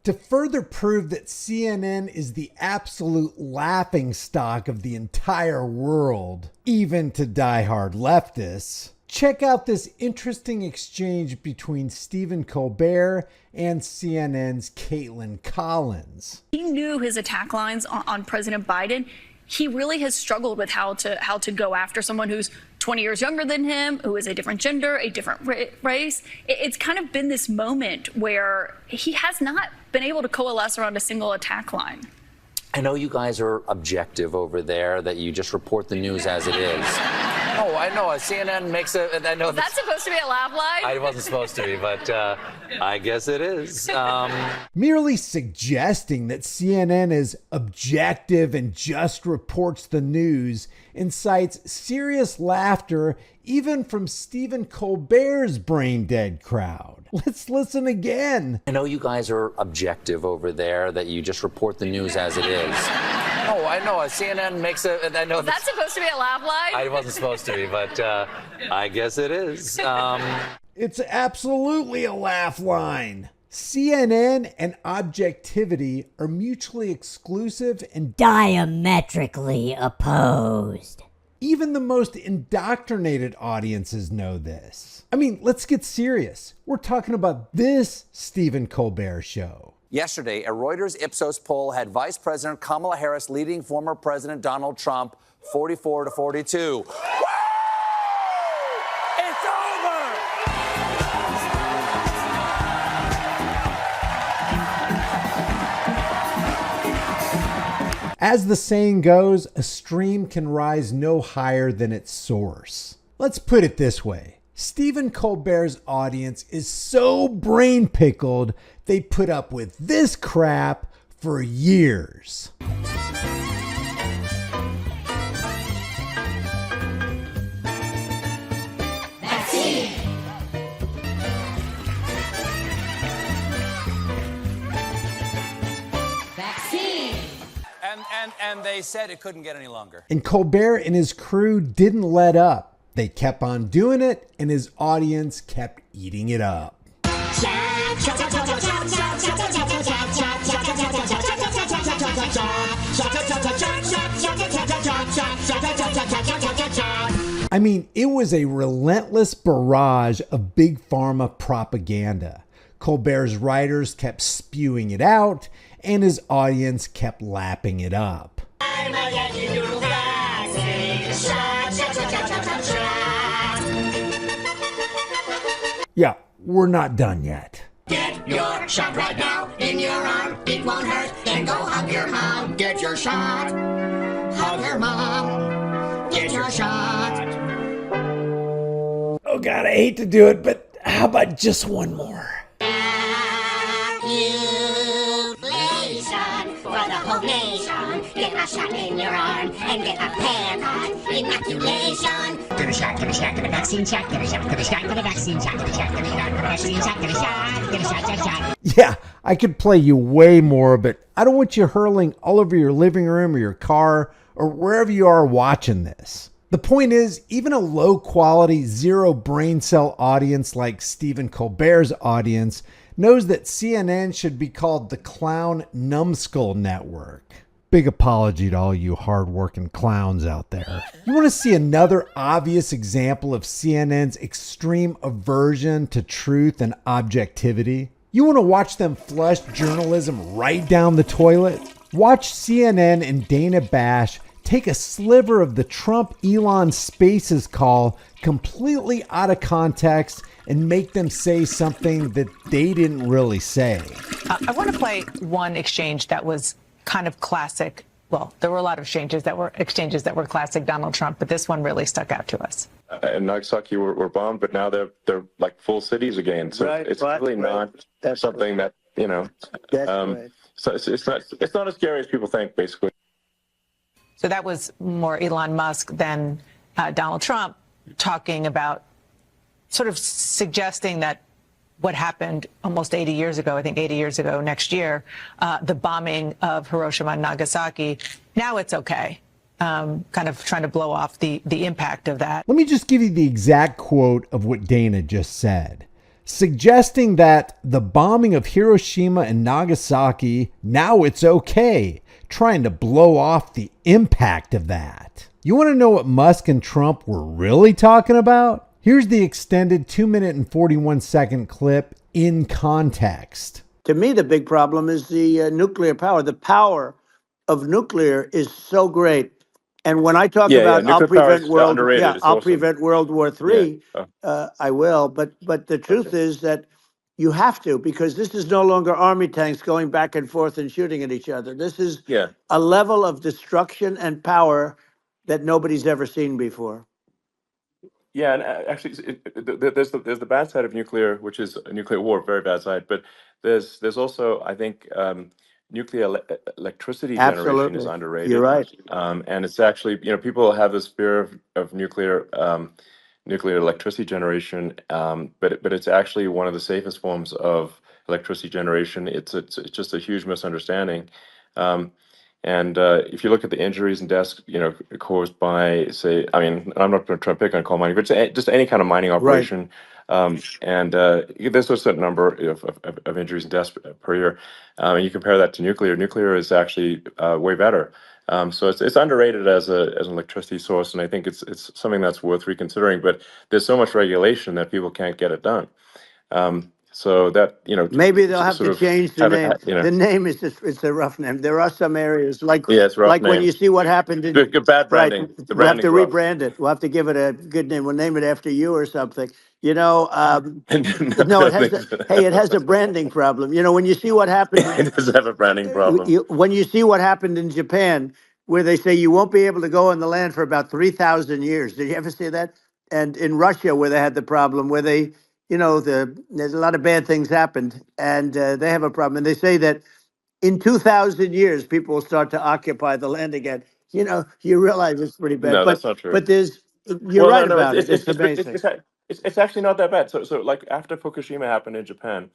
To further prove that CNN is the absolute laughingstock of the entire world, even to diehard leftists, check out this interesting exchange between Stephen Colbert and CNN's Kaitlan Collins. He knew his attack lines on President Biden. He really has struggled with how to go after someone who's 20 years younger than him, who is a different gender, a different race. It's kind of been this moment where he has not been able to coalesce around a single attack line. I know you guys are objective over there, that you just report the news as it is. Oh, I know. CNN makes a... I know that's supposed to be a laugh line? I wasn't supposed to be, but I guess it is. Merely suggesting that CNN is objective and just reports the news incites serious laughter even from Stephen Colbert's brain-dead crowd. Let's listen again. I know you guys are objective over there, that you just report the news as it is. Oh, I know. CNN makes a... I know that's supposed to be a laugh line? I wasn't supposed to be, but I guess it is. It's absolutely a laugh line. CNN and objectivity are mutually exclusive and diametrically opposed. Even the most indoctrinated audiences know this. I mean, let's get serious. We're talking about this Stephen Colbert show. Yesterday, a Reuters Ipsos poll had Vice President Kamala Harris leading former President Donald Trump 44-42. Woo! It's over! As the saying goes, a stream can rise no higher than its source. Let's put it this way. Stephen Colbert's audience is so brain pickled, they put up with this crap for years. And they said it couldn't get any longer. And Colbert and his crew didn't let up. They kept on doing it, and his audience kept eating it up. I mean, it was a relentless barrage of big pharma propaganda. Colbert's writers kept spewing it out, and his audience kept lapping it up. Yeah, we're not done yet. Get your shot right now in your arm. It won't hurt. Then go hug your mom. Get your shot. Hug your mom. Get your shot. Oh God, I hate to do it, but how about just one more? For the whole nation, get a shot in your arm and get a paranoid inoculation. Get a shot, get a shot, get a vaccine shot, get a shot, get a shot, get a vaccine shot, get a shot, get a shot, get a vaccine shot, get a shot, get a shot, get a shot. Yeah, I could play you way more, but I don't want you hurling all over your living room or your car or wherever you are watching this. The point is, even a low-quality, zero brain cell audience like Stephen Colbert's audience knows that CNN should be called the Clown Numbskull Network. Big apology to all you hard-working clowns out there. You want to see another obvious example of CNN's extreme aversion to truth and objectivity? You want to watch them flush journalism right down the toilet? Watch CNN and Dana Bash take a sliver of the Trump-Elon Spaces call completely out of context and make them say something that they didn't really say. I want to play one exchange that was kind of classic. Well, there were a lot of exchanges that were classic Donald Trump, but this one really stuck out to us. And Nagasaki were bombed, but now they're like full cities again. So it's really not something that, you know. So it's not as scary as people think, basically. So that was more Elon Musk than Donald Trump talking about, sort of suggesting that what happened almost 80 years ago, I think 80 years ago next year, the bombing of Hiroshima and Nagasaki, now it's okay. Kind of trying to blow off the impact of that. Let me just give you the exact quote of what Dana just said. suggesting that the bombing of Hiroshima and Nagasaki, now it's okay, trying to blow off the impact of that. You want to know what Musk and Trump were really talking about? Here's the extended 2-minute and 41-second clip in context. To me, the big problem is the nuclear power. The power of nuclear is so great. And when I talk about nuclear power is underrated. It's I'll awesome. prevent World War III, I will. But the truth is that you have to, because this is no longer army tanks going back and forth and shooting at each other. This is a level of destruction and power that nobody's ever seen before. Yeah, and actually, there's the bad side of nuclear, which is a nuclear war, very bad side. But there's also, I think, nuclear electricity generation is underrated. You're right. And it's actually, people have this fear of nuclear electricity generation, but it's actually one of the safest forms of electricity generation. It's just a huge misunderstanding. And if you look at the injuries and deaths, caused by, say, I'm not going to try to pick on coal mining, but just any kind of mining operation. And there's a certain number of injuries and deaths per year. And you compare that to nuclear. Nuclear is actually way better. So it's underrated as an electricity source, and I think it's something that's worth reconsidering. But there's so much regulation that people can't get it done. So that, maybe they'll have to change the name. The name is it's a rough name. There are some areas it's rough name. When you see what happened in bad branding. Right, The we'll have to branding's rough. rebrand it. We'll have to give it a good name. We'll name it after you or something. No, it has a branding problem. When you see what happened, It does have a branding problem. when you see what happened in Japan, where they say you won't be able to go on the land for about 3,000 years. Did you ever see that? And in Russia, where they had the problem, where they, there's a lot of bad things happened, and they have a problem. And they say that in 2,000 years, people will start to occupy the land again. You realize it's pretty bad. No, that's not true. But you're right about it. It's amazing. It's actually not that bad. So like after Fukushima happened in Japan,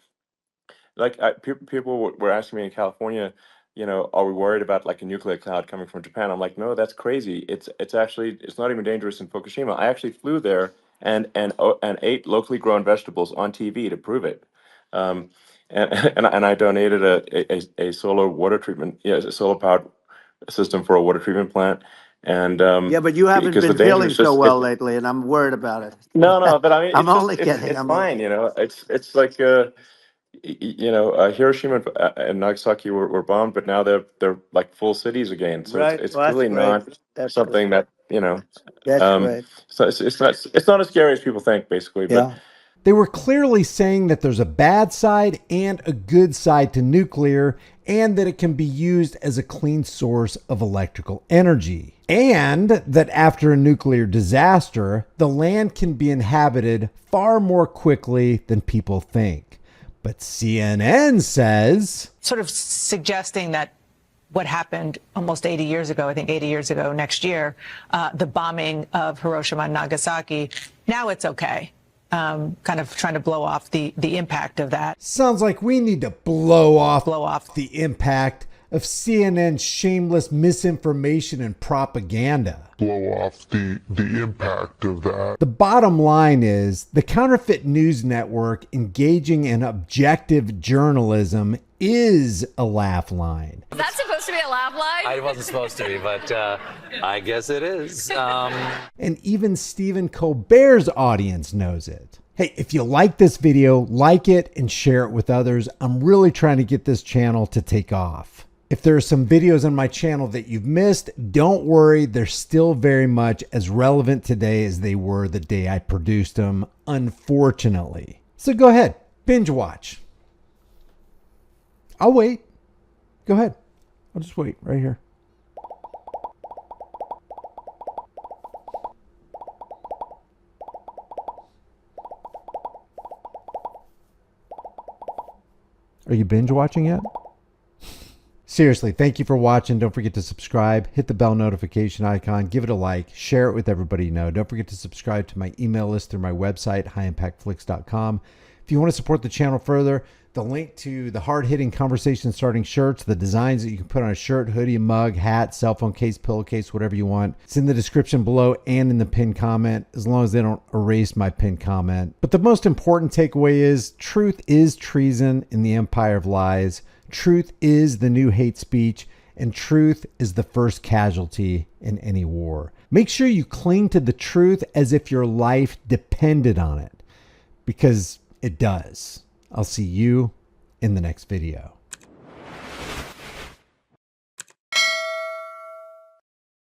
like people were asking me in California, are we worried about like a nuclear cloud coming from Japan? I'm like, no, that's crazy. It's not even dangerous in Fukushima. I actually flew there and ate locally grown vegetables on TV to prove it. And I donated a solar water treatment, a solar powered system for a water treatment plant. And but you haven't been feeling so well lately, and I'm worried about it. No, but I mean, I'm only kidding. It's fine, It's like Hiroshima and Nagasaki were bombed, but now they're like full cities again. So it's really not something that That's right. So it's not as scary as people think, basically. But They were clearly saying that there's a bad side and a good side to nuclear, and that it can be used as a clean source of electrical energy. And that after a nuclear disaster, the land can be inhabited far more quickly than people think. But CNN says, sort of suggesting that what happened almost 80 years ago, I think 80 years ago next year, the bombing of Hiroshima and Nagasaki, now it's okay. Kind of trying to blow off the impact of that. Sounds like we need to blow off the impact of CNN's shameless misinformation and propaganda. Blow off the impact of that. The bottom line is the counterfeit news network engaging in objective journalism is a laugh line. Is that supposed to be a laugh line? It wasn't supposed to be, but I guess it is. And even Stephen Colbert's audience knows it. Hey, if you like this video, like it and share it with others. I'm really trying to get this channel to take off. If there are some videos on my channel that you've missed, don't worry. They're still very much as relevant today as they were the day I produced them, unfortunately. So go ahead, binge watch. I'll wait. Go ahead. I'll just wait right here. Are you binge watching yet? Seriously, thank you for watching. Don't forget to subscribe, hit the bell notification icon, give it a like, share it with everybody you know. Don't forget to subscribe to my email list through my website, highimpactflix.com. If you want to support the channel further, the link to the hard-hitting conversation-starting shirts, the designs that you can put on a shirt, hoodie, mug, hat, cell phone case, pillowcase, whatever you want. It's in the description below and in the pinned comment, as long as they don't erase my pinned comment. But the most important takeaway is truth is treason in the empire of lies. Truth is the new hate speech, and truth is the first casualty in any war. Make sure you cling to the truth as if your life depended on it, because it does. I'll see you in the next video.